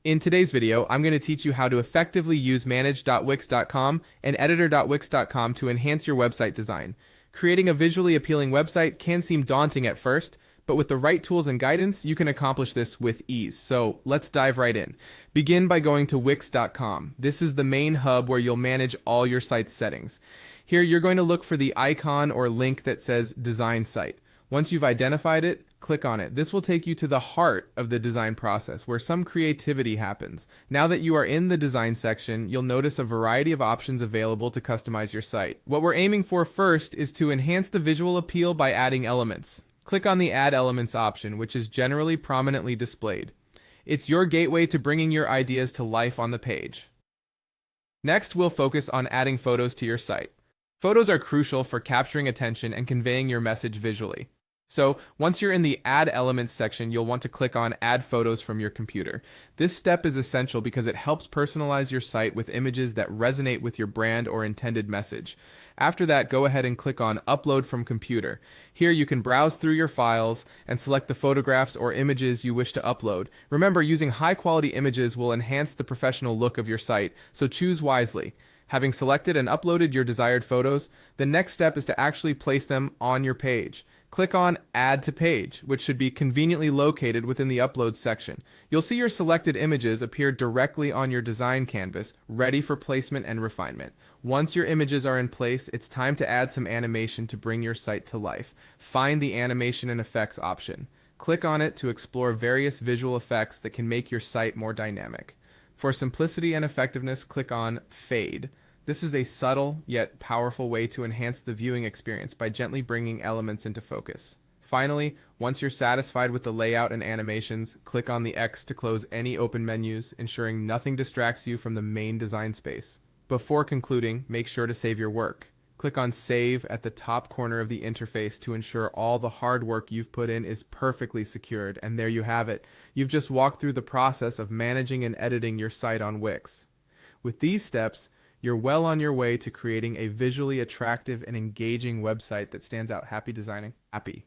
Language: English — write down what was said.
In today's video, I'm going to teach you how to effectively use manage.wix.com and editor.wix.com to enhance your website design. Creating a visually appealing website can seem daunting at first, but with the right tools and guidance, you can accomplish this with ease. So let's dive right in. Begin by going to wix.com. This is the main hub where you'll manage all your site's settings. Here, you're going to look for the icon or link that says Design Site. Once you've identified it, click on it. This will take you to the heart of the design process, where some creativity happens. Now that you are in the design section, you'll notice a variety of options available to customize your site. What we're aiming for first is to enhance the visual appeal by adding elements. Click on the Add Elements option, which is generally prominently displayed. It's your gateway to bringing your ideas to life on the page. Next, we'll focus on adding photos to your site. Photos are crucial for capturing attention and conveying your message visually. So, once you're in the Add Elements section, you'll want to click on Add Photos from your computer. This step is essential because it helps personalize your site with images that resonate with your brand or intended message. After that, go ahead and click on Upload from Computer. Here you can browse through your files and select the photographs or images you wish to upload. Remember, using high-quality images will enhance the professional look of your site, so choose wisely. Having selected and uploaded your desired photos, the next step is to actually place them on your page. Click on Add to Page, which should be conveniently located within the Upload section. You'll see your selected images appear directly on your design canvas, ready for placement and refinement. Once your images are in place, it's time to add some animation to bring your site to life. Find the Animation and Effects option. Click on it to explore various visual effects that can make your site more dynamic. For simplicity and effectiveness, click on Fade. This is a subtle yet powerful way to enhance the viewing experience by gently bringing elements into focus. Finally, once you're satisfied with the layout and animations, click on the X to close any open menus, ensuring nothing distracts you from the main design space. Before concluding, make sure to save your work. Click on Save at the top corner of the interface to ensure all the hard work you've put in is perfectly secured, and there you have it. You've just walked through the process of managing and editing your site on Wix. With these steps, you're well on your way to creating a visually attractive and engaging website that stands out. Happy designing. Happy.